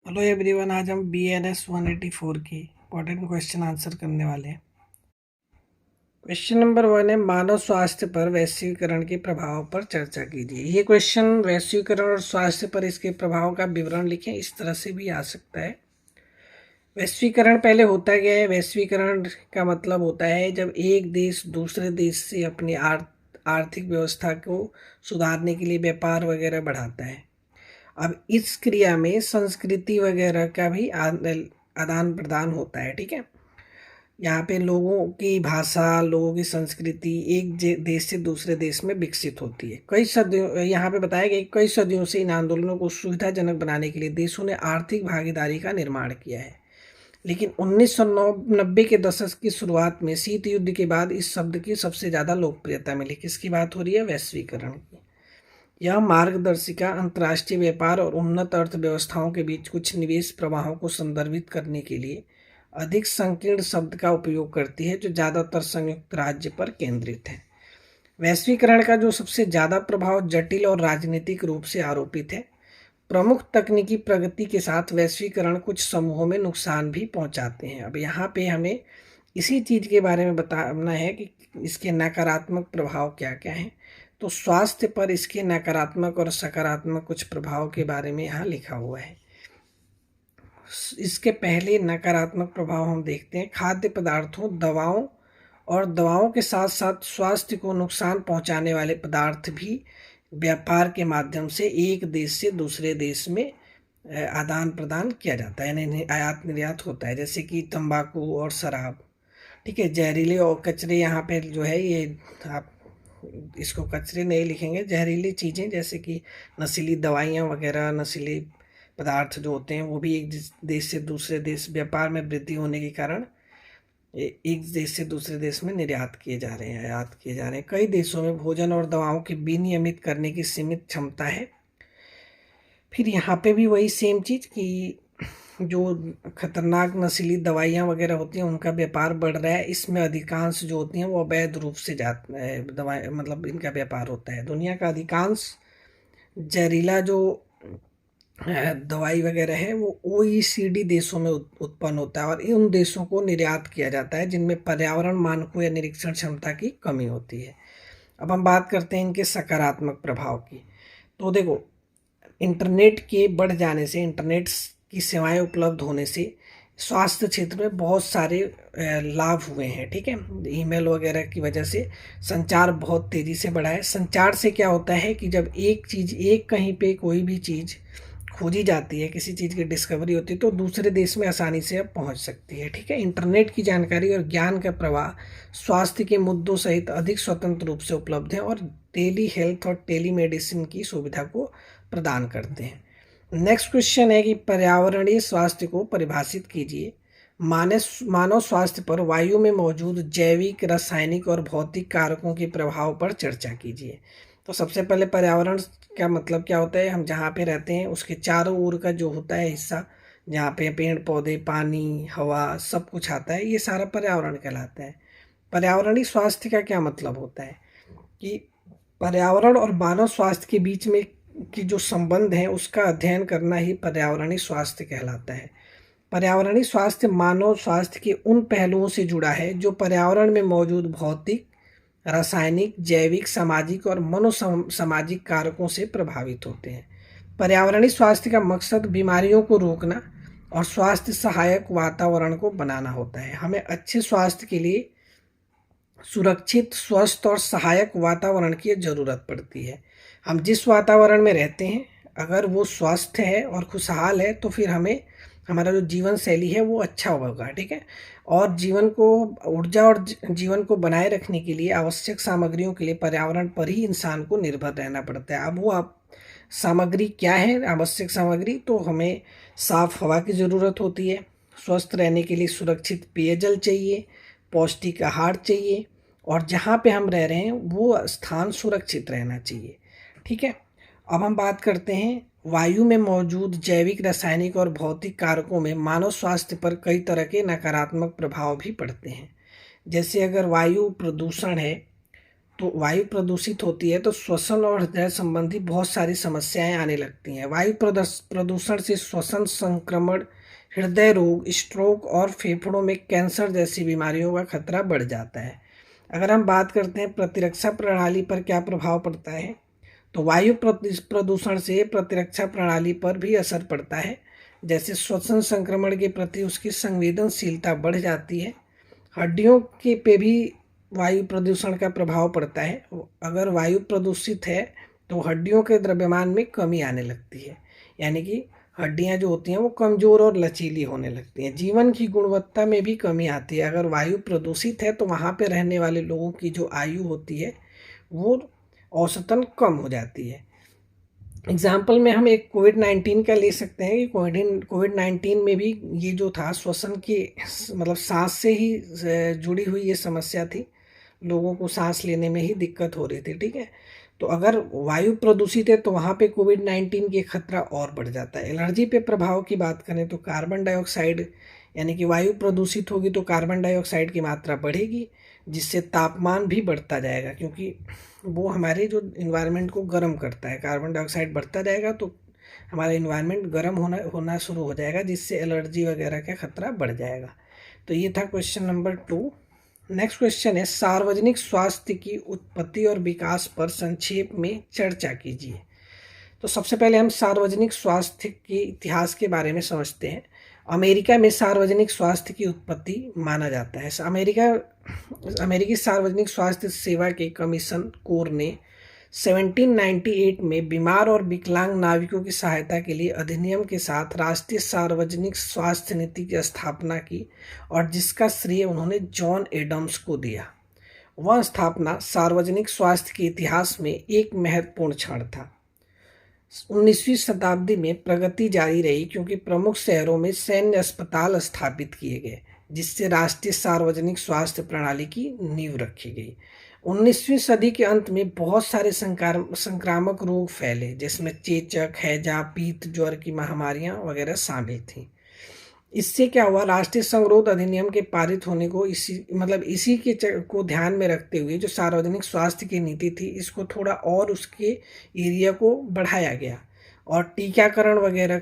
Hello everyone, आज हम BNS 184 की इंपॉर्टेंट क्वेश्चन आंसर करने वाले हैं। क्वेश्चन नंबर 1 है, मानव स्वास्थ्य पर वैश्वीकरण के प्रभाव पर चर्चा कीजिए। ये क्वेश्चन वैश्वीकरण और स्वास्थ्य पर इसके प्रभाव का विवरण लिखें, इस तरह से भी आ सकता है। वैश्वीकरण पहले होता क्या है? वैश्वीकरण का मतलब होता है जब एक देश दूसरे देश से अपनी आर्थिक व्यवस्था को सुधारने के लिए व्यापार वगैरह बढ़ाता है। अब इस क्रिया में संस्कृति वगैरह का भी आदान प्रदान होता है। ठीक है, यहाँ पे लोगों की भाषा, लोगों की संस्कृति एक देश से दूसरे देश में विकसित होती है। कई सदियों, यहाँ पे बताया गया, कई सदियों से इन आंदोलनों को सुविधाजनक बनाने के लिए देशों ने आर्थिक भागीदारी का निर्माण किया है। लेकिन 1990 के दशक की शुरुआत में शीत युद्ध के बाद इस शब्द की सबसे ज़्यादा लोकप्रियता मिली। किसकी बात हो रही है? वैश्वीकरण की। यह मार्गदर्शिका अंतर्राष्ट्रीय व्यापार और उन्नत अर्थव्यवस्थाओं के बीच कुछ निवेश प्रवाहों को संदर्भित करने के लिए अधिक संकीर्ण शब्द का उपयोग करती है, जो ज़्यादातर संयुक्त राज्य पर केंद्रित है। वैश्वीकरण का जो सबसे ज़्यादा प्रभाव जटिल और राजनीतिक रूप से आरोपित है। प्रमुख तकनीकी प्रगति के साथ वैश्वीकरण कुछ समूहों में नुकसान भी पहुंचाते हैं। अब यहाँ पे हमें इसी चीज़ के बारे में बताना है कि इसके नकारात्मक प्रभाव क्या क्या हैं। तो स्वास्थ्य पर इसके नकारात्मक और सकारात्मक कुछ प्रभाव के बारे में यहाँ लिखा हुआ है। इसके पहले नकारात्मक प्रभाव हम देखते हैं। खाद्य पदार्थों, दवाओं और दवाओं के साथ साथ स्वास्थ्य को नुकसान पहुंचाने वाले पदार्थ भी व्यापार के माध्यम से एक देश से दूसरे देश में आदान प्रदान किया जाता है, यानी आयात निर्यात होता है, जैसे कि तंबाकू और शराब। ठीक है, जहरीले और कचरे, यहाँ पे जो है ये आप इसको कचरे नहीं लिखेंगे, जहरीली चीज़ें जैसे कि नशीली दवाइयाँ वगैरह, नशीले पदार्थ जो होते हैं वो भी एक देश से दूसरे देश व्यापार में वृद्धि होने के कारण एक देश से दूसरे देश में निर्यात किए जा रहे हैं, आयात किए जा रहे हैं। कई देशों में भोजन और दवाओं की विनियमित करने की सीमित क्षमता है। फिर यहाँ पे भी वही सेम चीज़ कि जो खतरनाक नशीली दवाइयाँ वगैरह होती हैं उनका व्यापार बढ़ रहा है। इसमें अधिकांश जो होती हैं वो अवैध रूप से दवाई, मतलब इनका व्यापार होता है। दुनिया का अधिकांश जहरीला जो दवाई वगैरह है वो OECD देशों में उत्पन्न होता है और उन देशों को निर्यात किया जाता है जिनमें पर्यावरण मानकों या निरीक्षण क्षमता की कमी होती है। अब हम बात करते हैं इनके सकारात्मक प्रभाव की। तो देखो, इंटरनेट के बढ़ जाने से, इंटरनेट की सेवाएं उपलब्ध होने से स्वास्थ्य क्षेत्र में बहुत सारे लाभ हुए हैं। ठीक है, ईमेल वगैरह की वजह से संचार बहुत तेज़ी से बढ़ा है। संचार से क्या होता है कि जब एक चीज़, एक कहीं पे कोई भी चीज़ खोजी जाती है, किसी चीज़ की डिस्कवरी होती है, तो दूसरे देश में आसानी से अब पहुंच सकती है। ठीक है, इंटरनेट की जानकारी और ज्ञान का प्रवाह स्वास्थ्य के मुद्दों सहित अधिक स्वतंत्र रूप से उपलब्ध है और टेली हेल्थ और टेली मेडिसिन की सुविधा को प्रदान करते हैं। नेक्स्ट क्वेश्चन है कि पर्यावरणीय स्वास्थ्य को परिभाषित कीजिए। मानव स्वास्थ्य पर वायु में मौजूद जैविक, रासायनिक और भौतिक कारकों के प्रभाव पर चर्चा कीजिए। तो सबसे पहले पर्यावरण का मतलब क्या होता है? हम जहाँ पे रहते हैं उसके चारों ओर का जो होता है हिस्सा, जहाँ पे पेड़ पौधे, पानी, हवा, सब कुछ आता है, ये सारा पर्यावरण कहलाता है। पर्यावरणीय स्वास्थ्य का क्या मतलब होता है कि पर्यावरण और मानव स्वास्थ्य के बीच में की जो संबंध है उसका अध्ययन करना ही पर्यावरणीय स्वास्थ्य कहलाता है। पर्यावरणीय स्वास्थ्य मानव स्वास्थ्य के उन पहलुओं से जुड़ा है जो पर्यावरण में मौजूद भौतिक, रासायनिक, जैविक, सामाजिक और मनोसामाजिक कारकों से प्रभावित होते हैं। पर्यावरणीय स्वास्थ्य का मकसद बीमारियों को रोकना और स्वास्थ्य सहायक वातावरण को बनाना होता है। हमें अच्छे स्वास्थ्य के लिए सुरक्षित, स्वस्थ और सहायक वातावरण की ज़रूरत पड़ती है। हम जिस वातावरण में रहते हैं अगर वो स्वस्थ है और खुशहाल है तो फिर हमारा जो जीवन शैली है वो अच्छा होगा। ठीक है, और जीवन को, ऊर्जा और जीवन को बनाए रखने के लिए आवश्यक सामग्रियों के लिए पर्यावरण पर ही इंसान को निर्भर रहना पड़ता है। अब वो सामग्री क्या है? आवश्यक सामग्री तो हमें साफ हवा की ज़रूरत होती है, स्वस्थ रहने के लिए सुरक्षित पेयजल चाहिए, पौष्टिक आहार चाहिए और जहाँ पे हम रह रहे हैं वो स्थान सुरक्षित रहना चाहिए। ठीक है, अब हम बात करते हैं वायु में मौजूद जैविक, रासायनिक और भौतिक कारकों में मानव स्वास्थ्य पर कई तरह के नकारात्मक प्रभाव भी पड़ते हैं। जैसे अगर वायु प्रदूषण है वायु प्रदूषित होती है तो श्वसन और हृदय संबंधी बहुत सारी समस्याएं आने लगती हैं। वायु प्रदूषण से श्वसन संक्रमण, हृदय रोग, स्ट्रोक और फेफड़ों में कैंसर जैसी बीमारियों का खतरा बढ़ जाता है। अगर हम बात करते हैं प्रतिरक्षा प्रणाली पर क्या प्रभाव पड़ता है, तो वायु प्रदूषण से प्रतिरक्षा प्रणाली पर भी असर पड़ता है। जैसे श्वसन संक्रमण के प्रति उसकी संवेदनशीलता बढ़ जाती है। हड्डियों के पे भी वायु प्रदूषण का प्रभाव पड़ता है। अगर वायु प्रदूषित है तो हड्डियों के द्रव्यमान में कमी आने लगती है, यानी कि हड्डियां जो होती हैं वो कमज़ोर और लचीली होने लगती हैं। जीवन की गुणवत्ता में भी कमी आती है। अगर वायु प्रदूषित है तो वहाँ पे रहने वाले लोगों की जो आयु होती है वो औसतन कम हो जाती है। एग्जाम्पल में हम एक कोविड-19 का ले सकते हैं कि कोविड-19 में भी ये जो था श्वसन की मतलब सांस से ही जुड़ी हुई ये समस्या थी। लोगों को सांस लेने में ही दिक्कत हो रही थी, ठीक है। तो अगर वायु प्रदूषित है तो वहाँ पे कोविड-19 के खतरा और बढ़ जाता है। एलर्जी पे प्रभाव की बात करें तो कार्बन डाइऑक्साइड, यानी कि वायु प्रदूषित होगी तो कार्बन डाइऑक्साइड की मात्रा बढ़ेगी, जिससे तापमान भी बढ़ता जाएगा, क्योंकि वो हमारे जो इन्वायरमेंट को गर्म करता है। कार्बन डाइऑक्साइड बढ़ता जाएगा तो हमारा इन्वायरमेंट गर्म होना शुरू हो जाएगा, जिससे एलर्जी वगैरह का खतरा बढ़ जाएगा। तो ये था क्वेश्चन नंबर 2। नेक्स्ट क्वेश्चन है सार्वजनिक स्वास्थ्य की उत्पत्ति और विकास पर संक्षेप में चर्चा कीजिए। तो सबसे पहले हम सार्वजनिक स्वास्थ्य के इतिहास के बारे में समझते हैं। अमेरिका में सार्वजनिक स्वास्थ्य की उत्पत्ति माना जाता है। अमेरिकी सार्वजनिक स्वास्थ्य सेवा के कमीशन कोर ने 1798 में बीमार और विकलांग नाविकों की सहायता के लिए अधिनियम के साथ राष्ट्रीय सार्वजनिक स्वास्थ्य नीति की स्थापना की, और जिसका श्रेय उन्होंने जॉन एडम्स को दिया। वह स्थापना सार्वजनिक स्वास्थ्य के इतिहास में एक महत्वपूर्ण क्षण था। 19वीं शताब्दी में प्रगति जारी रही, क्योंकि प्रमुख शहरों में सैन्य अस्पताल स्थापित किए गए, जिससे राष्ट्रीय सार्वजनिक स्वास्थ्य प्रणाली की नींव रखी गई। 19वीं सदी के अंत में बहुत सारे संक्रामक रोग फैले, जिसमें चेचक, हैजा, पीत ज्वर की महामारियां वगैरह शामिल थीं। इससे क्या हुआ, राष्ट्रीय संगरोध अधिनियम के पारित होने को इसी को ध्यान में रखते हुए जो सार्वजनिक स्वास्थ्य की नीति थी, इसको थोड़ा और उसके एरिया को बढ़ाया गया और टीकाकरण वगैरह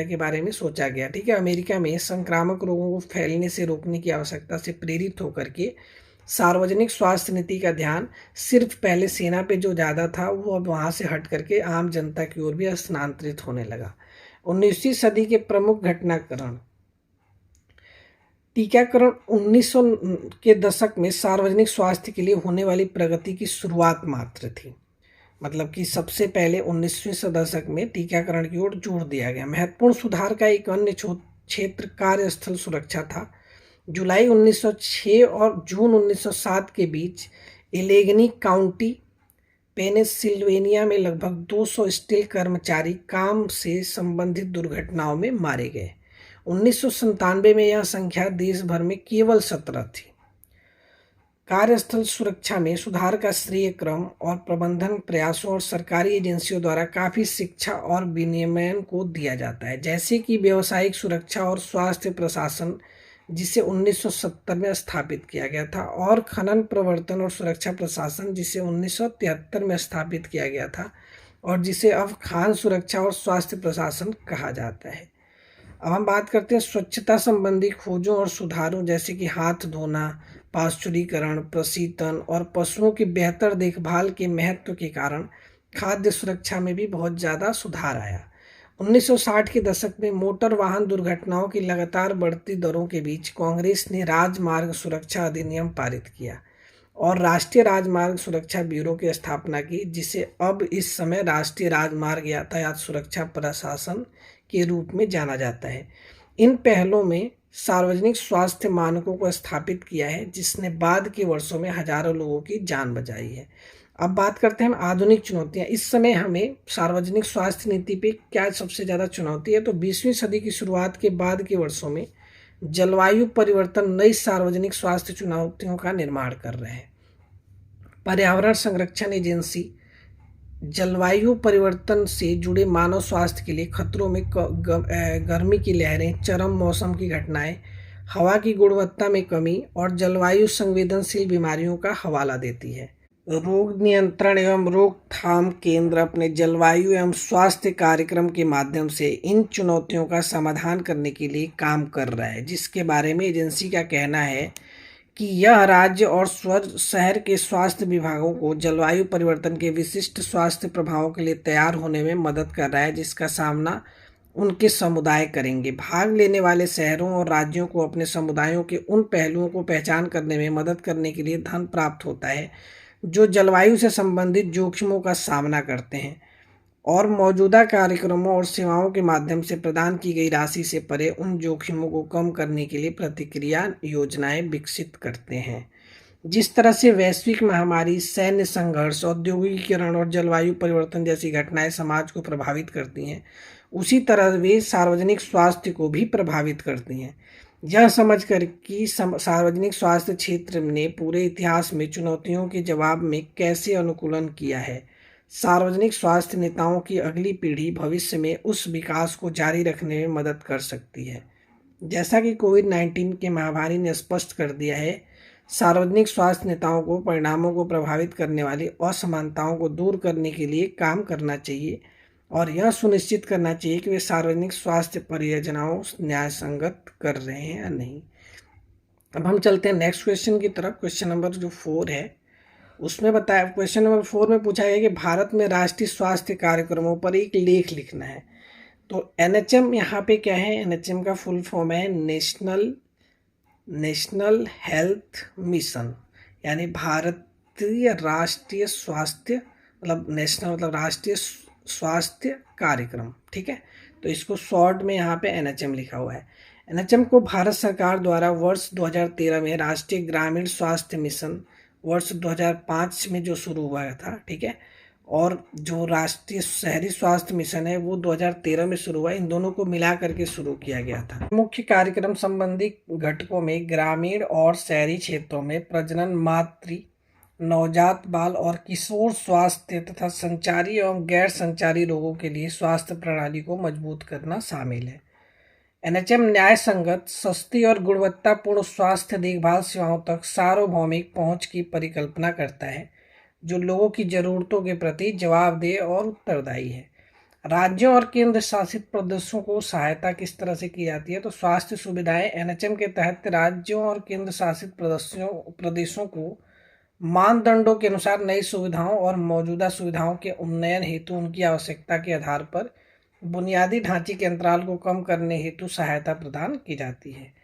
के बारे में सोचा गया। ठीक है, अमेरिका में संक्रामक रोगों को फैलने से रोकने की आवश्यकता से प्रेरित होकर के सार्वजनिक स्वास्थ्य नीति का ध्यान सिर्फ पहले सेना पे जो ज़्यादा था वो अब वहाँ से हट करके आम जनता की ओर भी स्थानांतरित होने लगा। 19वीं सदी के प्रमुख घटनाक्रम। टीकाकरण 1900 के दशक में सार्वजनिक स्वास्थ्य के लिए होने वाली प्रगति की शुरुआत मात्र थी। मतलब कि सबसे पहले 19वीं दशक में टीकाकरण की ओर जोर दिया गया। महत्वपूर्ण सुधार का एक अन्य क्षेत्र कार्यस्थल सुरक्षा था। जुलाई 1906 और जून 1907 के बीच एलेगनी काउंटी, पेनिसिल्वेनिया में लगभग 200 स्टील कर्मचारी काम से संबंधित दुर्घटनाओं में मारे गए। 1997 में यह संख्या देश भर में केवल 17 थी। कार्यस्थल सुरक्षा में सुधार का श्रेय क्रम और प्रबंधन प्रयासों और सरकारी एजेंसियों द्वारा काफ़ी शिक्षा और विनियमन को दिया जाता है, जैसे कि व्यावसायिक सुरक्षा और स्वास्थ्य प्रशासन, जिसे 1970 में स्थापित किया गया था, और खनन प्रवर्तन और सुरक्षा प्रशासन, जिसे 1973 में स्थापित किया गया था और जिसे अब खान सुरक्षा और स्वास्थ्य प्रशासन कहा जाता है। अब हम बात करते हैं स्वच्छता संबंधी खोजों और सुधारों, जैसे कि हाथ धोना, पाश्चुरीकरण, प्रशीतन और पशुओं की बेहतर देखभाल के महत्व के कारण खाद्य सुरक्षा में भी बहुत ज़्यादा सुधार आया। 1960 के दशक में मोटर वाहन दुर्घटनाओं की लगातार बढ़ती दरों के बीच कांग्रेस ने राजमार्ग सुरक्षा अधिनियम पारित किया और राष्ट्रीय राजमार्ग सुरक्षा ब्यूरो की स्थापना की, जिसे अब इस समय राष्ट्रीय राजमार्ग यातायात सुरक्षा प्रशासन के रूप में जाना जाता है। इन पहलों में सार्वजनिक स्वास्थ्य मानकों को स्थापित किया है, जिसने बाद के वर्षों में हजारों लोगों की जान बचाई है। अब बात करते हैं हम आधुनिक चुनौतियां। इस समय हमें सार्वजनिक स्वास्थ्य नीति पे क्या सबसे ज़्यादा चुनौती है, तो 20वीं सदी की शुरुआत के बाद के वर्षों में जलवायु परिवर्तन नई सार्वजनिक स्वास्थ्य चुनौतियों का निर्माण कर रहे हैं। पर्यावरण संरक्षण एजेंसी जलवायु परिवर्तन से जुड़े मानव स्वास्थ्य के लिए खतरों में गर्मी की लहरें, चरम मौसम की घटनाएं, हवा की गुणवत्ता में कमी और जलवायु संवेदनशील बीमारियों का हवाला देती है। रोग नियंत्रण एवं रोकथाम केंद्र अपने जलवायु एवं स्वास्थ्य कार्यक्रम के माध्यम से इन चुनौतियों का समाधान करने के लिए काम कर रहा है, जिसके बारे में एजेंसी का कहना है कि यह राज्य और शहर के स्वास्थ्य विभागों को जलवायु परिवर्तन के विशिष्ट स्वास्थ्य प्रभावों के लिए तैयार होने में मदद कर रहा है, जिसका सामना उनके समुदाय करेंगे। भाग लेने वाले शहरों और राज्यों को अपने समुदायों के उन पहलुओं को पहचान करने में मदद करने के लिए धन प्राप्त होता है जो जलवायु से संबंधित जोखिमों का सामना करते हैं, और मौजूदा कार्यक्रमों और सेवाओं के माध्यम से प्रदान की गई राशि से परे उन जोखिमों को कम करने के लिए प्रतिक्रिया योजनाएं विकसित करते हैं। जिस तरह से वैश्विक महामारी, सैन्य संघर्ष, औद्योगिकीकरण और जलवायु परिवर्तन जैसी घटनाएं समाज को प्रभावित करती हैं, उसी तरह वे सार्वजनिक स्वास्थ्य को भी प्रभावित करती हैं। यह समझकर कि सार्वजनिक स्वास्थ्य क्षेत्र ने पूरे इतिहास में चुनौतियों के जवाब में कैसे अनुकूलन किया है, सार्वजनिक स्वास्थ्य नेताओं की अगली पीढ़ी भविष्य में उस विकास को जारी रखने में मदद कर सकती है। जैसा कि कोविड-19 के महामारी ने स्पष्ट कर दिया है, सार्वजनिक स्वास्थ्य नेताओं को परिणामों को प्रभावित करने वाली असमानताओं को दूर करने के लिए काम करना चाहिए और यह सुनिश्चित करना चाहिए कि वे सार्वजनिक स्वास्थ्य परियोजनाओं न्यायसंगत कर रहे हैं या नहीं। अब हम चलते हैं नेक्स्ट क्वेश्चन की तरफ। क्वेश्चन नंबर जो 4 है उसमें बताया, क्वेश्चन नंबर 4 में पूछा गया कि भारत में राष्ट्रीय स्वास्थ्य कार्यक्रमों पर एक लेख लिखना है। तो NHM यहाँ पे क्या है, NHM का फुल फॉर्म है नेशनल हेल्थ मिशन, यानी भारतीय राष्ट्रीय स्वास्थ्य, मतलब नेशनल मतलब राष्ट्रीय स्वास्थ्य कार्यक्रम, ठीक है। तो इसको शॉर्ट में यहाँ पे NHM लिखा हुआ है। NHM को भारत सरकार द्वारा वर्ष 2013 में राष्ट्रीय ग्रामीण स्वास्थ्य मिशन वर्ष 2005 में जो शुरू हुआ था, ठीक है, और जो राष्ट्रीय शहरी स्वास्थ्य मिशन है वो 2013 में शुरू हुआ। इन दोनों को मिला करके शुरू किया गया था। मुख्य कार्यक्रम संबंधी घटकों में ग्रामीण और शहरी क्षेत्रों में प्रजनन, मातृ, नवजात बाल और किशोर स्वास्थ्य तथा संचारी एवं गैर संचारी रोगों के लिए स्वास्थ्य प्रणाली को मजबूत करना शामिल है। NHM न्याय संगत, सस्ती और गुणवत्तापूर्ण स्वास्थ्य देखभाल सेवाओं तक सार्वभौमिक पहुंच की परिकल्पना करता है, जो लोगों की जरूरतों के प्रति जवाबदेह और उत्तरदायी है। राज्यों और केंद्र शासित प्रदेशों को सहायता किस तरह से की जाती है, तो स्वास्थ्य सुविधाएं NHM के तहत राज्यों और केंद्र शासित प्रदेशों को मानदंडों के अनुसार नई सुविधाओं और मौजूदा सुविधाओं के उन्नयन हेतु उनकी आवश्यकता के आधार पर बुनियादी ढांचे के अंतराल को कम करने हेतु सहायता प्रदान की जाती है।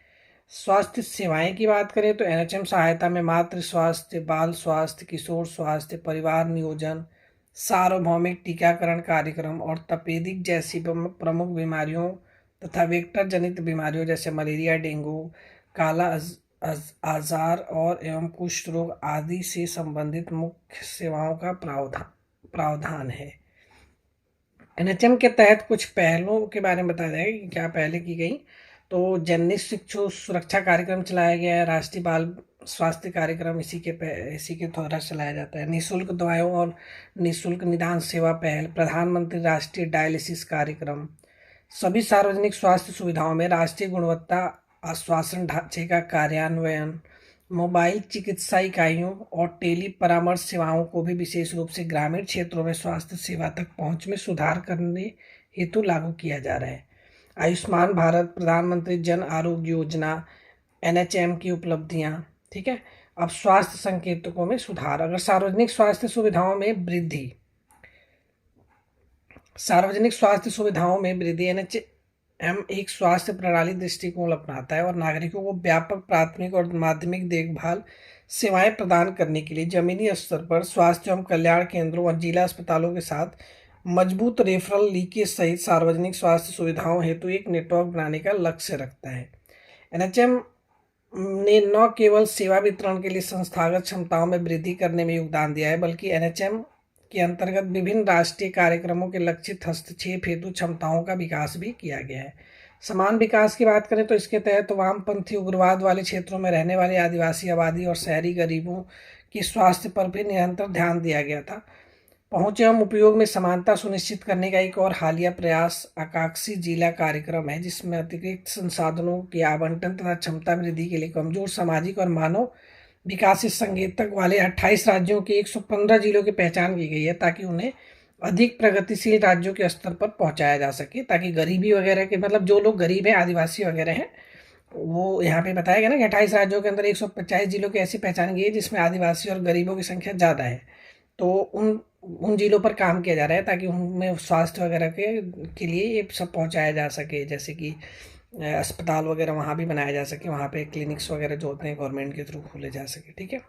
स्वास्थ्य सेवाएं की बात करें तो NHM सहायता में मातृ स्वास्थ्य, बाल स्वास्थ्य, किशोर स्वास्थ्य, परिवार नियोजन, सार्वभौमिक टीकाकरण कार्यक्रम और तपेदिक जैसी प्रमुख बीमारियों तथा वेक्टर जनित बीमारियों जैसे मलेरिया, डेंगू, काला आजार और एवं कुष्ठ रोग आदि से संबंधित मुख्य सेवाओं का प्रावधान है। NHM के तहत कुछ पहलों के बारे में बताया जाएगा कि क्या पहले की गई। तो जननी शिशु सुरक्षा कार्यक्रम चलाया गया है, राष्ट्रीय बाल स्वास्थ्य कार्यक्रम इसी के द्वारा चलाया जाता है। निःशुल्क दवाओं और निःशुल्क निदान सेवा पहल, प्रधानमंत्री राष्ट्रीय डायलिसिस कार्यक्रम, सभी सार्वजनिक स्वास्थ्य सुविधाओं में राष्ट्रीय गुणवत्ता आश्वासन ढांचे का कार्यान्वयन, मोबाइल चिकित्सा इकाइयों और टेली परामर्श सेवाओं को भी विशेष रूप से ग्रामीण क्षेत्रों में स्वास्थ्य सेवा तक पहुंच में सुधार करने हेतु लागू किया जा रहा है। आयुष्मान भारत, प्रधानमंत्री जन आरोग्य योजना, NHM की उपलब्धियां, ठीक है। अब स्वास्थ्य संकेतकों में सुधार। अगर सार्वजनिक स्वास्थ्य सुविधाओं में वृद्धि, NHM एक स्वास्थ्य प्रणाली दृष्टिकोण अपनाता है और नागरिकों को व्यापक प्राथमिक और माध्यमिक देखभाल सेवाएं प्रदान करने के लिए जमीनी स्तर पर स्वास्थ्य एवं कल्याण केंद्रों और जिला अस्पतालों के साथ मजबूत रेफरल लीकेज सहित सार्वजनिक स्वास्थ्य सुविधाओं हेतु एक नेटवर्क बनाने का लक्ष्य रखता है। NHM ने न केवल सेवा वितरण के लिए संस्थागत क्षमताओं में वृद्धि करने में योगदान दिया है, बल्कि NHM के अंतर्गत विभिन्न राष्ट्रीय कार्यक्रमों के लक्षित हस्तक्षेप हेतु क्षमताओं का विकास भी किया गया है। समान विकास की बात करें तो इसके तहत वामपंथी उग्रवाद वाले क्षेत्रों में रहने वाली आदिवासी आबादी और शहरी गरीबों की स्वास्थ्य पर भी निरंतर ध्यान दिया गया था। पहुंच एवं उपयोग में समानता सुनिश्चित करने का एक और हालिया प्रयास आकांक्षी जिला कार्यक्रम है, जिसमें अतिरिक्त संसाधनों के आवंटन तथा क्षमता वृद्धि के लिए कमजोर सामाजिक और मानव विकास संकेतक वाले 28 राज्यों के 115 जिलों की पहचान की गई है, ताकि उन्हें अधिक प्रगतिशील राज्यों के स्तर पर पहुंचाया जा सके, ताकि गरीबी वगैरह के मतलब जो लोग गरीब हैं, आदिवासी वगैरह हैं, वो यहाँ पे बताया गया ना कि 28 राज्यों के अंदर 125 जिलों की ऐसी पहचान की है जिसमें आदिवासी और गरीबों की संख्या ज़्यादा है। तो उन जिलों पर काम किया जा रहा है ताकि उनमें स्वास्थ्य वगैरह के लिए ये सब पहुँचाया जा सके, जैसे कि अस्पताल वगैरह वहाँ भी बनाया जा सके, वहाँ पे क्लिनिक्स वगैरह जो होते हैं गवर्नमेंट के थ्रू खोले जा सके। ठीक है,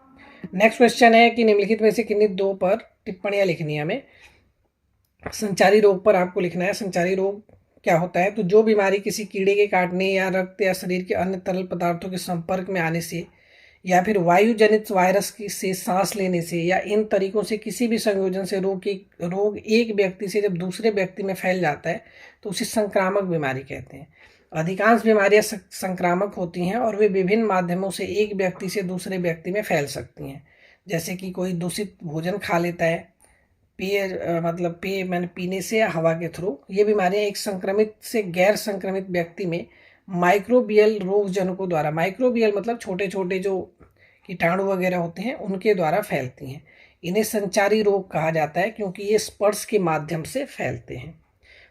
नेक्स्ट क्वेश्चन है कि निम्नलिखित में से किन्हीं दो पर टिप्पणियाँ लिखनी है हमें। संचारी रोग पर आपको लिखना है। संचारी रोग क्या होता है? तो जो बीमारी किसी कीड़े के काटने या रक्त या शरीर के अन्य तरल पदार्थों के संपर्क में आने से या फिर वायु जनित वायरस से सांस लेने से या इन तरीकों से किसी भी संयोजन से रोग एक व्यक्ति से जब दूसरे व्यक्ति में फैल जाता है तो उसे संक्रामक बीमारी कहते हैं। अधिकांश बीमारियां संक्रामक होती हैं और वे विभिन्न माध्यमों से एक व्यक्ति से दूसरे व्यक्ति में फैल सकती हैं, जैसे कि कोई दूषित भोजन खा लेता है, पीने से या हवा के थ्रू। ये बीमारियां एक संक्रमित से गैर संक्रमित व्यक्ति में माइक्रोबियल रोगजनकों द्वारा, माइक्रोबियल मतलब छोटे छोटे जो कीटाणु वगैरह होते हैं उनके द्वारा फैलती हैं। इन्हें संचारी रोग कहा जाता है क्योंकि ये स्पर्श के माध्यम से फैलते हैं।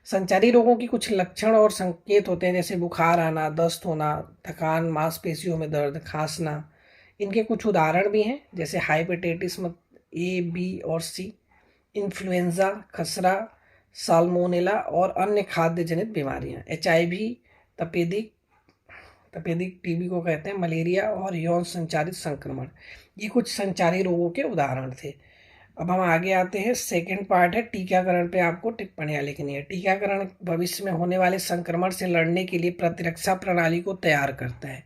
संचारी रोगों की कुछ लक्षण और संकेत होते हैं, जैसे बुखार आना, दस्त होना, थकान, मांसपेशियों में दर्द, खांसना। इनके कुछ उदाहरण भी हैं, जैसे हाइपेटाइटिस ए, बी और सी, इन्फ्लुएंजा, खसरा, साल्मोनेला और अन्य खाद्य जनित बीमारियां, HIV, तपेदिक टीबी को कहते हैं, मलेरिया और यौन संचारित संक्रमण। ये कुछ संचारी रोगों के उदाहरण थे। अब हम आगे आते हैं, सेकंड पार्ट है टीकाकरण पे आपको टिप्पणियां लिखनी है। टीकाकरण भविष्य में होने वाले संक्रमण से लड़ने के लिए प्रतिरक्षा प्रणाली को तैयार करता है।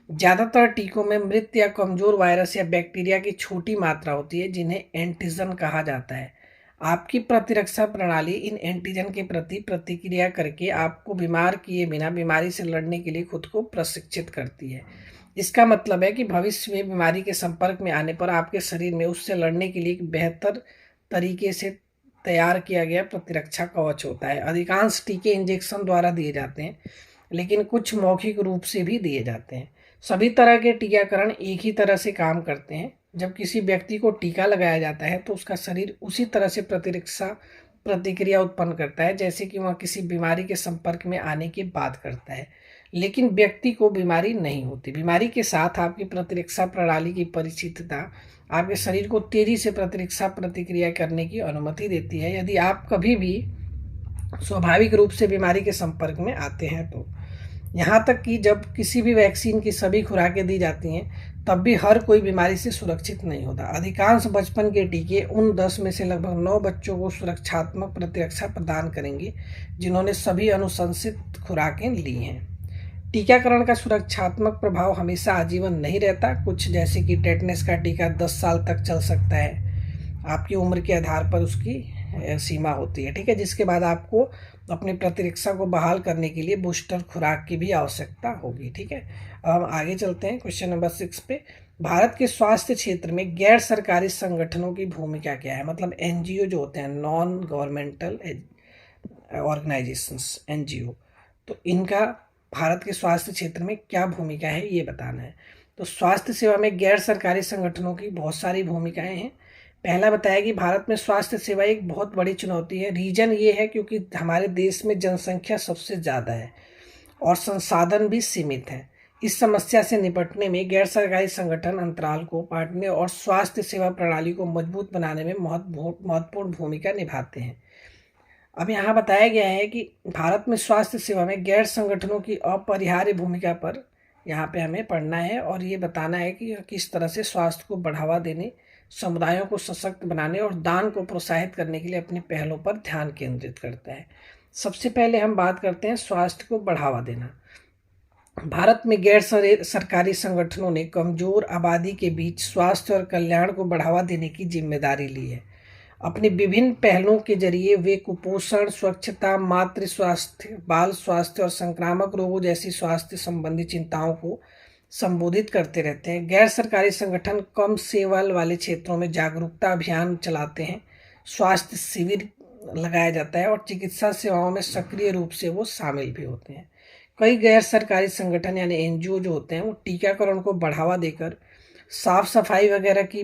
ज़्यादातर टीकों में मृत या कमजोर वायरस या बैक्टीरिया की छोटी मात्रा होती है, जिन्हें एंटीजन कहा जाता है। आपकी प्रतिरक्षा प्रणाली इन एंटीजन के प्रति प्रतिक्रिया करके आपको बीमार किए बिना बीमारी से लड़ने के लिए खुद को प्रशिक्षित करती है। इसका मतलब है कि भविष्य में बीमारी के संपर्क में आने पर आपके शरीर में उससे लड़ने के लिए एक बेहतर तरीके से तैयार किया गया प्रतिरक्षा कवच होता है। अधिकांश टीके इंजेक्शन द्वारा दिए जाते हैं, लेकिन कुछ मौखिक रूप से भी दिए जाते हैं। सभी तरह के टीकाकरण एक ही तरह से काम करते हैं। जब किसी व्यक्ति को टीका लगाया जाता है तो उसका शरीर उसी तरह से प्रतिरक्षा प्रतिक्रिया उत्पन्न करता है जैसे कि वह किसी बीमारी के संपर्क में आने के बाद करता है, लेकिन व्यक्ति को बीमारी नहीं होती। बीमारी के साथ आपकी प्रतिरक्षा प्रणाली की परिचितता आपके शरीर को तेजी से प्रतिरक्षा प्रतिक्रिया करने की अनुमति देती है यदि आप कभी भी स्वाभाविक रूप से बीमारी के संपर्क में आते हैं तो। यहाँ तक कि जब किसी भी वैक्सीन की सभी खुराकें दी जाती हैं तब भी हर कोई बीमारी से सुरक्षित नहीं होता। अधिकांश बचपन के टीके उन 10 में से लगभग 9 बच्चों को सुरक्षात्मक प्रतिरक्षा प्रदान करेंगे जिन्होंने सभी अनुशंसित खुराकें ली हैं। टीकाकरण का सुरक्षात्मक प्रभाव हमेशा आजीवन नहीं रहता। कुछ जैसे कि टेटनस का टीका 10 साल तक चल सकता है, आपकी उम्र के आधार पर उसकी सीमा होती है। ठीक है, जिसके बाद आपको अपनी प्रतिरक्षा को बहाल करने के लिए बूस्टर खुराक की भी आवश्यकता होगी। ठीक है, अब आगे चलते हैं क्वेश्चन नंबर 6 पे। भारत के स्वास्थ्य क्षेत्र में गैर सरकारी संगठनों की भूमिका क्या है? मतलब NGO जो होते हैं, नॉन गवर्नमेंटल ऑर्गेनाइजेशंस, NGO, तो इनका भारत के स्वास्थ्य क्षेत्र में क्या भूमिका है ये बताना है। तो स्वास्थ्य सेवा में गैर सरकारी संगठनों की बहुत सारी भूमिकाएं हैं। पहला बताया कि भारत में स्वास्थ्य सेवा एक बहुत बड़ी चुनौती है। रीजन ये है क्योंकि हमारे देश में जनसंख्या सबसे ज़्यादा है और संसाधन भी सीमित है। इस समस्या से निपटने में गैर सरकारी संगठन अंतराल को पाटने और स्वास्थ्य सेवा प्रणाली को मजबूत बनाने में महत्वपूर्ण भूमिका निभाते हैं। अब यहाँ बताया गया है कि भारत में स्वास्थ्य सेवा में गैर संगठनों की अपरिहार्य भूमिका पर यहाँ पे हमें पढ़ना है और ये बताना है कि किस तरह से स्वास्थ्य को बढ़ावा देने, समुदायों को सशक्त बनाने और दान को प्रोत्साहित करने के लिए अपने पहलों पर ध्यान केंद्रित करता है। सबसे पहले हम बात करते हैं स्वास्थ्य को बढ़ावा देना। भारत में गैर सरकारी संगठनों ने कमजोर आबादी के बीच स्वास्थ्य और कल्याण को बढ़ावा देने की जिम्मेदारी ली है। अपने विभिन्न पहलों के जरिए वे कुपोषण, स्वच्छता, मातृ स्वास्थ्य, बाल स्वास्थ्य और संक्रामक रोगों जैसी स्वास्थ्य संबंधी चिंताओं को संबोधित करते रहते हैं। गैर सरकारी संगठन कम सेवा वाले क्षेत्रों में जागरूकता अभियान चलाते हैं, स्वास्थ्य शिविर लगाया जाता है और चिकित्सा सेवाओं में सक्रिय रूप से वो शामिल भी होते हैं। कई गैर सरकारी संगठन यानी एनजीओ जो होते हैं वो टीकाकरण को बढ़ावा देकर साफ सफाई वगैरह की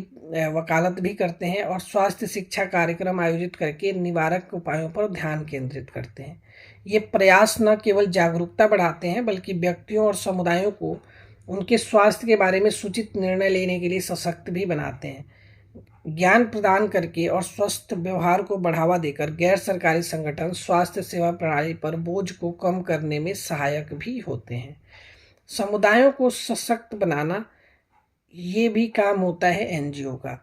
वकालत भी करते हैं और स्वास्थ्य शिक्षा कार्यक्रम आयोजित करके निवारक उपायों पर ध्यान केंद्रित करते हैं। ये प्रयास न केवल जागरूकता बढ़ाते हैं बल्कि व्यक्तियों और समुदायों को उनके स्वास्थ्य के बारे में सूचित निर्णय लेने के लिए सशक्त भी बनाते हैं। ज्ञान प्रदान करके और स्वस्थ व्यवहार को बढ़ावा देकर गैर सरकारी संगठन स्वास्थ्य सेवा प्रणाली पर बोझ को कम करने में सहायक भी होते हैं। समुदायों को सशक्त बनाना ये भी काम होता है एनजीओ का।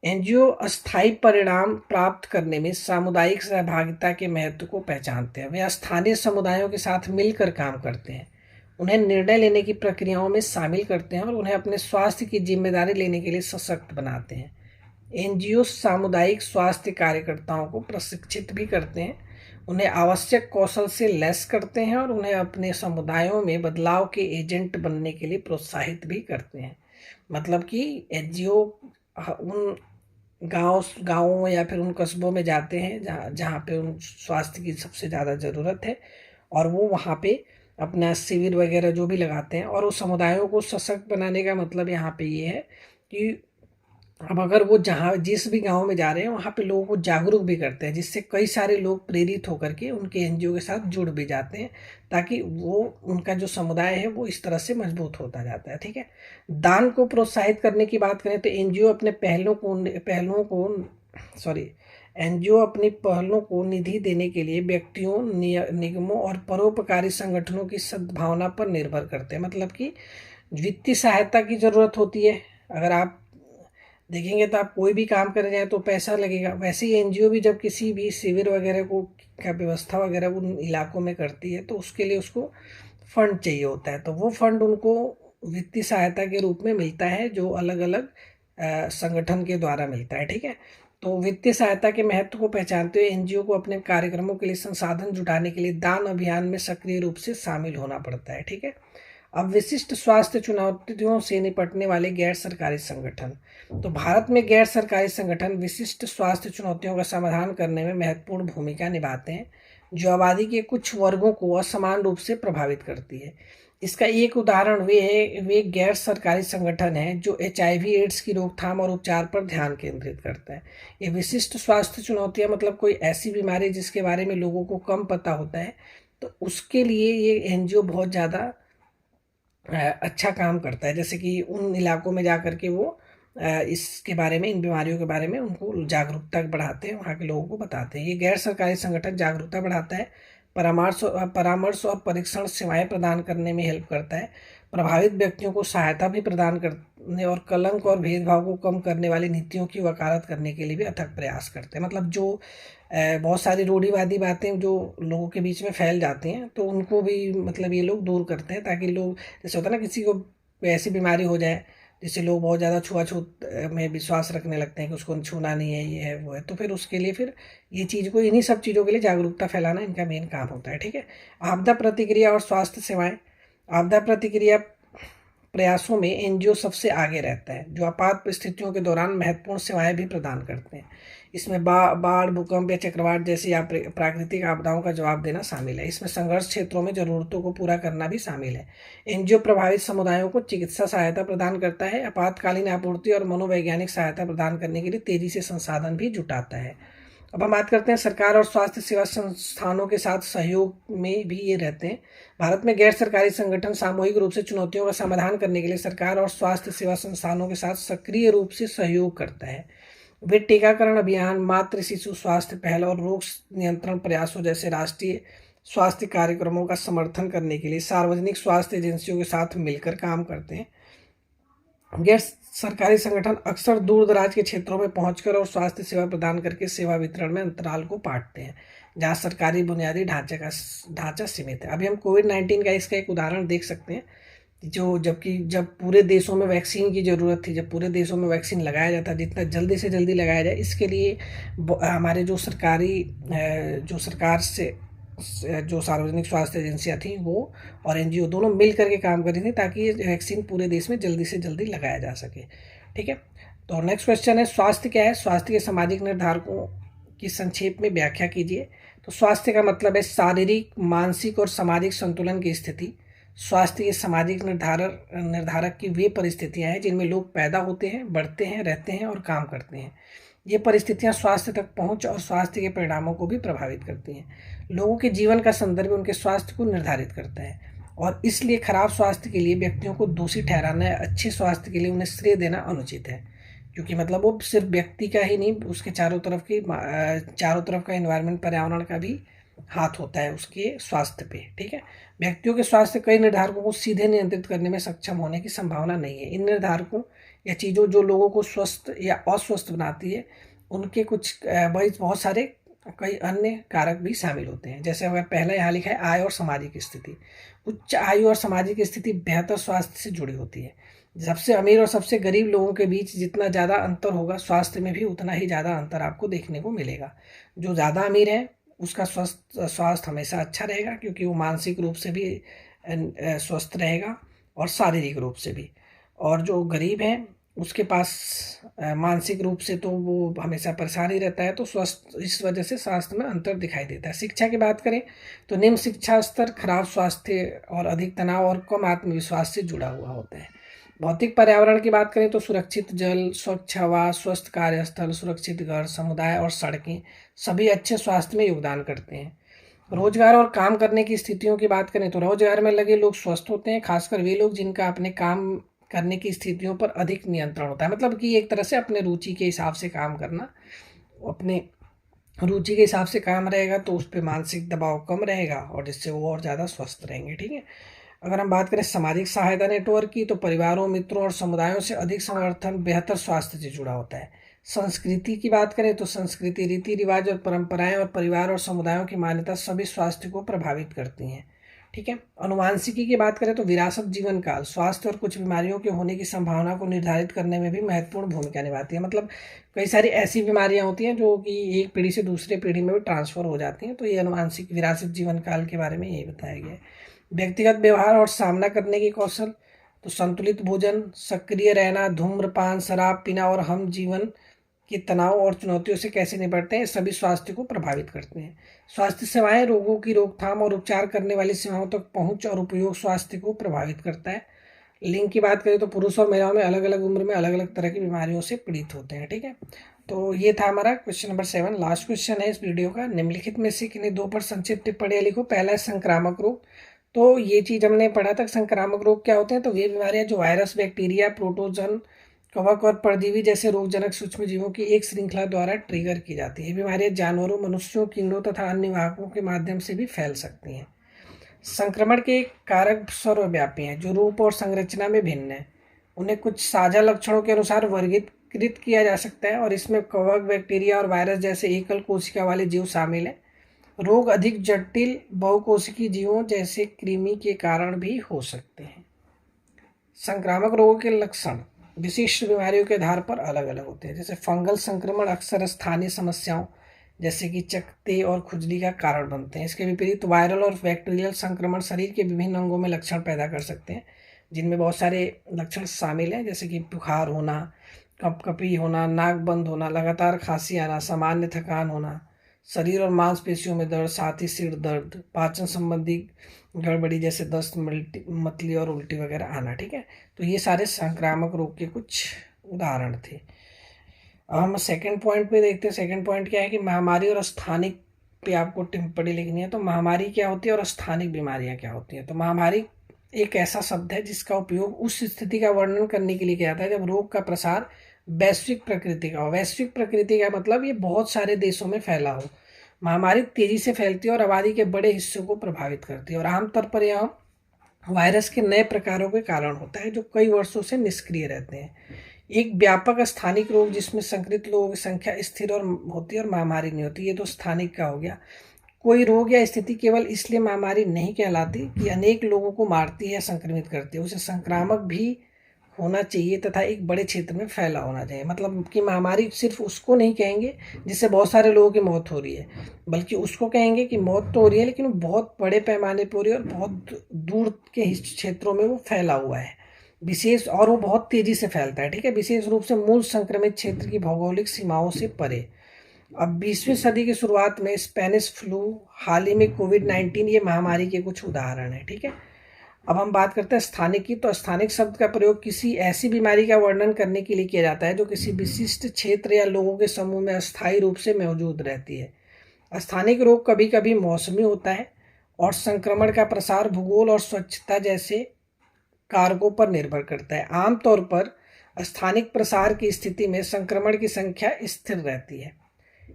एनजीओ अस्थायी परिणाम प्राप्त करने में सामुदायिक सहभागिता के महत्व को पहचानते हैं। वे स्थानीय समुदायों के साथ मिलकर काम करते हैं, उन्हें निर्णय लेने की प्रक्रियाओं में शामिल करते हैं और उन्हें अपने स्वास्थ्य की जिम्मेदारी लेने के लिए सशक्त बनाते हैं। एनजीओ सामुदायिक स्वास्थ्य कार्यकर्ताओं को प्रशिक्षित भी करते हैं, उन्हें आवश्यक कौशल से लैस करते हैं और उन्हें अपने समुदायों में बदलाव के एजेंट बनने के लिए प्रोत्साहित भी करते हैं। मतलब कि एनजीओ उन गाँवों या फिर उन कस्बों में जाते हैं जहाँ पे उन स्वास्थ्य की सबसे ज़्यादा ज़रूरत है और वो वहाँ पे अपना शिविर वगैरह जो भी लगाते हैं। और उस समुदायों को सशक्त बनाने का मतलब यहाँ पे ये है कि अब अगर वो जिस भी गांव में जा रहे हैं वहाँ पे लोगों को जागरूक भी करते हैं, जिससे कई सारे लोग प्रेरित होकर के उनके एनजीओ के साथ जुड़ भी जाते हैं, ताकि वो उनका जो समुदाय है वो इस तरह से मजबूत होता जाता है। ठीक है। दान को प्रोत्साहित करने की बात करें तो एनजीओ अपनी पहलों को निधि देने के लिए व्यक्तियों, निगमों और परोपकारी संगठनों की सद्भावना पर निर्भर करते हैं। मतलब कि वित्तीय सहायता की ज़रूरत होती है। अगर आप देखेंगे तो आप कोई भी काम कर जाए तो पैसा लगेगा। वैसे ही एनजीओ भी जब किसी भी शिविर वगैरह का व्यवस्था वगैरह उन इलाकों में करती है तो उसके लिए उसको फंड चाहिए होता है, तो वो फंड उनको वित्तीय सहायता के रूप में मिलता है जो अलग अलग संगठन के द्वारा मिलता है। ठीक है। तो वित्तीय सहायता के महत्व को पहचानते हुए एनजीओ को अपने कार्यक्रमों के लिए संसाधन जुटाने के लिए दान अभियान में सक्रिय रूप से शामिल होना पड़ता है। ठीक है। अब विशिष्ट स्वास्थ्य चुनौतियों से निपटने वाले गैर सरकारी संगठन। तो भारत में गैर सरकारी संगठन विशिष्ट स्वास्थ्य चुनौतियों का समाधान करने में महत्वपूर्ण भूमिका निभाते हैं जो आबादी के कुछ वर्गों को असमान रूप से प्रभावित करती है। इसका एक उदाहरण वे गैर सरकारी संगठन हैं जो HIV एड्स की रोकथाम और उपचार पर ध्यान केंद्रित करता है। ये विशिष्ट स्वास्थ्य चुनौतियाँ मतलब कोई ऐसी बीमारी जिसके बारे में लोगों को कम पता होता है, तो उसके लिए ये एनजीओ बहुत ज़्यादा अच्छा काम करता है। जैसे कि उन इलाकों में जा कर के वो इसके बारे में, इन बीमारियों के बारे में उनको जागरूकता बढ़ाते हैं, वहाँ के लोगों को बताते हैं। ये गैर सरकारी संगठन जागरूकता बढ़ाता है, परामर्श और परीक्षण सेवाएं प्रदान करने में हेल्प करता है, प्रभावित व्यक्तियों को सहायता भी प्रदान करने और कलंक और भेदभाव को कम करने वाली नीतियों की वकालत करने के लिए भी अथक प्रयास करते हैं। मतलब जो बहुत सारी रूढ़िवादी बातें जो लोगों के बीच में फैल जाती हैं तो उनको भी मतलब ये लोग दूर करते हैं, ताकि लोग, जैसे होता है ना किसी को ऐसी बीमारी हो जाए जिससे लोग बहुत ज़्यादा छुआछूत में विश्वास रखने लगते हैं कि उसको छूना नहीं है, ये है वो है, तो फिर उसके लिए फिर ये चीज़ को, इन्हीं सब चीज़ों के लिए जागरूकता फैलाना इनका मेन काम होता है। ठीक है। आपदा प्रतिक्रिया और स्वास्थ्य सेवाएं। आपदा प्रतिक्रिया प्रयासों में एनजीओ सबसे आगे रहता है, जो आपात परिस्थितियों के दौरान महत्वपूर्ण सेवाएं भी प्रदान करते हैं। इसमें बाढ़, भूकंप या चक्रवात जैसी प्राकृतिक आपदाओं का जवाब देना शामिल है। इसमें संघर्ष क्षेत्रों में जरूरतों को पूरा करना भी शामिल है। एनजीओ प्रभावित समुदायों को चिकित्सा सहायता प्रदान करता है, आपातकालीन आपूर्ति और मनोवैज्ञानिक सहायता प्रदान करने के लिए तेजी से संसाधन भी जुटाता है। अब हम बात करते हैं सरकार और स्वास्थ्य सेवा संस्थानों के साथ सहयोग में भी ये रहते हैं। भारत में गैर सरकारी संगठन सामूहिक रूप से चुनौतियों का समाधान करने के लिए सरकार और स्वास्थ्य सेवा संस्थानों के साथ सक्रिय रूप से सहयोग करता है। वे टीकाकरण अभियान, मातृ शिशु स्वास्थ्य पहल और रोग नियंत्रण प्रयासों जैसे राष्ट्रीय स्वास्थ्य कार्यक्रमों का समर्थन करने के लिए सार्वजनिक स्वास्थ्य एजेंसियों के साथ मिलकर काम करते हैं। गैर सरकारी संगठन अक्सर दूर दराज के क्षेत्रों में पहुंचकर और स्वास्थ्य सेवा प्रदान करके सेवा वितरण में अंतराल को पाटते हैं, जहां सरकारी बुनियादी ढांचा सीमित है। अभी हम कोविड-19 का इसका एक उदाहरण देख सकते हैं, जब पूरे देशों में वैक्सीन की ज़रूरत थी, जब पूरे देशों में वैक्सीन लगाया जाता, जितना जल्दी से जल्दी लगाया जाए, इसके लिए हमारे जो सरकार से जो सार्वजनिक स्वास्थ्य एजेंसियां थी वो और एनजीओ दोनों मिल करके काम कर रही थी ताकि ये वैक्सीन पूरे देश में जल्दी से जल्दी लगाया जा सके। ठीक है। तो नेक्स्ट क्वेश्चन है, स्वास्थ्य क्या है? स्वास्थ्य के सामाजिक निर्धारकों की संक्षेप में व्याख्या कीजिए। तो स्वास्थ्य का मतलब है शारीरिक, मानसिक और सामाजिक संतुलन की स्थिति। स्वास्थ्य के सामाजिक निर्धारक की वे परिस्थितियां हैं जिनमें लोग पैदा होते हैं, बढ़ते हैं, रहते हैं और काम करते हैं। ये परिस्थितियां स्वास्थ्य तक पहुंच और स्वास्थ्य के परिणामों को भी प्रभावित करती हैं। लोगों के जीवन का संदर्भ उनके स्वास्थ्य को निर्धारित करता है और इसलिए खराब स्वास्थ्य के लिए व्यक्तियों को दोषी ठहराना या अच्छे स्वास्थ्य के लिए उन्हें श्रेय देना अनुचित है, क्योंकि मतलब वो सिर्फ व्यक्ति का ही नहीं, उसके चारों तरफ का एनवायरनमेंट, पर्यावरण का भी हाथ होता है उसके स्वास्थ्य पे। ठीक है, व्यक्तियों के स्वास्थ्य कई निर्धारकों को सीधे नियंत्रित करने में सक्षम होने की संभावना नहीं है। इन निर्धारकों या चीज़ों जो लोगों को स्वस्थ या अस्वस्थ बनाती है, उनके कुछ बहुत सारे कई अन्य कारक भी शामिल होते हैं। जैसे अगर पहला यहाँ लिखा है आय और सामाजिक स्थिति। उच्च आयु और सामाजिक स्थिति बेहतर स्वास्थ्य से जुड़ी होती है। सबसे अमीर और सबसे गरीब लोगों के बीच जितना ज़्यादा अंतर होगा, स्वास्थ्य में भी उतना ही ज़्यादा अंतर आपको देखने को मिलेगा। जो ज़्यादा अमीर है उसका स्वास्थ्य हमेशा अच्छा रहेगा, क्योंकि वो मानसिक रूप से भी स्वस्थ रहेगा और शारीरिक रूप से भी। और जो गरीब है उसके पास मानसिक रूप से तो वो हमेशा परेशान ही रहता है, तो स्वस्थ इस वजह से स्वास्थ्य में अंतर दिखाई देता है। शिक्षा की बात करें तो निम्न शिक्षा स्तर खराब स्वास्थ्य और अधिक तनाव और कम आत्मविश्वास से जुड़ा हुआ होता है। भौतिक पर्यावरण की बात करें तो सुरक्षित जल, स्वच्छ हवा, स्वस्थ कार्यस्थल, सुरक्षित घर, समुदाय और सड़कें सभी अच्छे स्वास्थ्य में योगदान करते हैं। रोजगार और काम करने की स्थितियों की बात करें तो रोजगार में लगे लोग स्वस्थ होते हैं, खासकर वे लोग जिनका अपने काम करने की स्थितियों पर अधिक नियंत्रण होता है। मतलब कि एक तरह से अपने रुचि के हिसाब से काम करना, अपने रुचि के हिसाब से काम रहेगा तो उस पर मानसिक दबाव कम रहेगा और जिससे वो और ज़्यादा स्वस्थ रहेंगे। ठीक है, अगर हम बात करें सामाजिक सहायता नेटवर्क की तो परिवारों, मित्रों और समुदायों से अधिक समर्थन बेहतर स्वास्थ्य से जुड़ा होता है। संस्कृति की बात करें तो संस्कृति, रीति रिवाज और परंपराएं और परिवार और समुदायों की मान्यता सभी स्वास्थ्य को प्रभावित करती हैं। ठीक है, अनुवांशिकी की बात करें तो विरासत, जीवन काल, स्वास्थ्य और कुछ बीमारियों के होने की संभावना को निर्धारित करने में भी महत्वपूर्ण भूमिका निभाती है। मतलब कई सारी ऐसी बीमारियां होती हैं जो कि एक पीढ़ी से दूसरे पीढ़ी में भी ट्रांसफर हो जाती हैं, तो ये अनुवांशिक विरासत, जीवन काल के बारे में यही बताया गया है। व्यक्तिगत व्यवहार और सामना करने की कौशल तो संतुलित भोजन, सक्रिय रहना, धूम्रपान, शराब पीना और हम जीवन के तनाव और चुनौतियों से कैसे निपटते हैं, सभी स्वास्थ्य को प्रभावित करते हैं। स्वास्थ्य सेवाएं रोगों की रोकथाम और उपचार करने वाली सेवाओं तक पहुंच और उपयोग स्वास्थ्य को प्रभावित करता है। लिंग की बात करें तो पुरुष और महिलाओं में अलग अलग उम्र में अलग अलग तरह की बीमारियों से पीड़ित होते हैं। ठीक है, तो ये था हमारा क्वेश्चन नंबर 7। लास्ट क्वेश्चन है इस वीडियो का, निम्नलिखित में से किन्हीं दो पर संक्षिप्त टिप्पणियां लिखो। पहला है संक्रामक रोग। तो ये चीज़ हमने पढ़ा था, संक्रामक रोग क्या होते हैं। तो वे बीमारियां जो वायरस, बैक्टीरिया, प्रोटोजन, कवक और परजीवी जैसे रोगजनक सूक्ष्म जीवों की एक श्रृंखला द्वारा ट्रिगर की जाती है। बीमारियां जानवरों, मनुष्यों, कीड़ों तथा अन्य वाहकों के माध्यम से भी फैल सकती हैं। संक्रमण के कारक सर्वव्यापी हैं जो रूप और संरचना में भिन्न है। उन्हें कुछ साझा लक्षणों के अनुसार वर्गीकृत किया जा सकता है और इसमें कवक, बैक्टीरिया और वायरस जैसे एकल कोशिका वाले जीव शामिल हैं। रोग अधिक जटिल बहुकोशिकीय जीवों जैसे कृमि के कारण भी हो सकते हैं। संक्रामक रोगों के लक्षण विशिष्ट बीमारियों के आधार पर अलग अलग होते हैं। जैसे फंगल संक्रमण अक्सर स्थानीय समस्याओं जैसे कि चकत्ते और खुजली का कारण बनते हैं। इसके विपरीत वायरल और बैक्टीरियल संक्रमण शरीर के विभिन्न अंगों में लक्षण पैदा कर सकते हैं, जिनमें बहुत सारे लक्षण शामिल हैं, जैसे कि बुखार होना, कपकपी होना, नाक बंद होना, लगातार खांसी आना, सामान्य थकान होना, शरीर और मांसपेशियों में दर्द, साथ ही सिर दर्द, पाचन संबंधी गड़बड़ी जैसे दस्त, मतली और उल्टी वगैरह आना। ठीक है, तो ये सारे संक्रामक रोग के कुछ उदाहरण थे। अब हम सेकंड पॉइंट पे देखते हैं। सेकंड पॉइंट क्या है कि महामारी और स्थानिक पे आपको टिप्पणी लिखनी है। तो महामारी क्या होती है और स्थानिक बीमारियां क्या होती हैं। तो महामारी एक ऐसा शब्द है जिसका उपयोग उस स्थिति का वर्णन करने के लिए किया जाता है जब रोग का प्रसार वैश्विक प्रकृति का हो। वैश्विक प्रकृति का मतलब ये बहुत सारे देशों में फैला हो। महामारी तेजी से फैलती है और आबादी के बड़े हिस्सों को प्रभावित करती है और आमतौर पर यह वायरस के नए प्रकारों के कारण होता है जो कई वर्षों से निष्क्रिय रहते हैं। एक व्यापक स्थानिक रोग जिसमें संक्रमित लोगों की संख्या स्थिर और होती है और महामारी नहीं होती, ये तो स्थानिक का हो गया। कोई रोग या स्थिति केवल इसलिए महामारी नहीं कहलाती कि अनेक लोगों को मारती है या संक्रमित करती है, उसे संक्रामक भी होना चाहिए तथा एक बड़े क्षेत्र में फैला होना चाहिए। मतलब कि महामारी सिर्फ उसको नहीं कहेंगे जिससे बहुत सारे लोगों की मौत हो रही है, बल्कि उसको कहेंगे कि मौत तो हो रही है लेकिन वो बहुत बड़े पैमाने पर हो रही है और बहुत दूर के क्षेत्रों में वो फैला हुआ है विशेष, और वो बहुत तेजी से फैलता है। ठीक है, विशेष रूप से मूल संक्रमित क्षेत्र की भौगोलिक सीमाओं से परे। अब 20वीं सदी की शुरुआत में स्पेनिश फ्लू, हाल ही में कोविड-19 ये महामारी के कुछ उदाहरण हैं, ठीक है। अब हम बात करते हैं स्थानिक की। तो स्थानिक शब्द का प्रयोग किसी ऐसी बीमारी का वर्णन करने के लिए किया जाता है जो किसी विशिष्ट क्षेत्र या लोगों के समूह में अस्थायी रूप से मौजूद रहती है। स्थानिक रोग कभी कभी मौसमी होता है और संक्रमण का प्रसार भूगोल और स्वच्छता जैसे कारकों पर निर्भर करता है। आमतौर पर स्थानिक प्रसार की स्थिति में संक्रमण की संख्या स्थिर रहती है।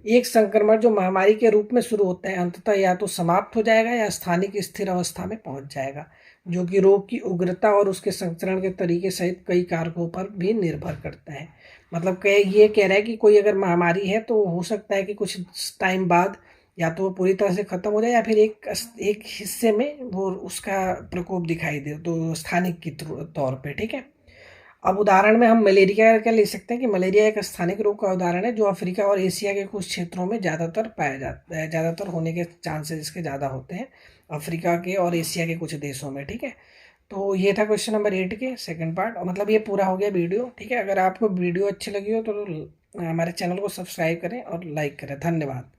एक संक्रमण जो महामारी के रूप में शुरू होता है अंततः या तो समाप्त हो जाएगा या स्थानिक स्थिर अवस्था में पहुंच जाएगा, जो कि रोग की उग्रता और उसके संचरण के तरीके सहित कई कारकों पर भी निर्भर करता है। मतलब ये कह रहा है कि कोई अगर महामारी है तो हो सकता है कि कुछ टाइम बाद या तो वो पूरी तरह से खत्म हो जाए या फिर एक हिस्से में वो उसका प्रकोप दिखाई दे, तो स्थानिक के तौर पे, ठीक है। अब उदाहरण में हम मलेरिया का ले सकते हैं कि मलेरिया एक स्थानिक रोग का उदाहरण है जो अफ्रीका और एशिया के कुछ क्षेत्रों में ज़्यादातर पाया जाता है, ज़्यादातर होने के चांसेस इसके ज़्यादा होते हैं अफ्रीका के और एशिया के कुछ देशों में, ठीक है। तो ये था क्वेश्चन नंबर 8 के सेकंड पार्ट, मतलब ये पूरा हो गया वीडियो, ठीक है। अगर आपको वीडियो अच्छी लगी हो तो हमारे चैनल को सब्सक्राइब करें और लाइक करें। धन्यवाद।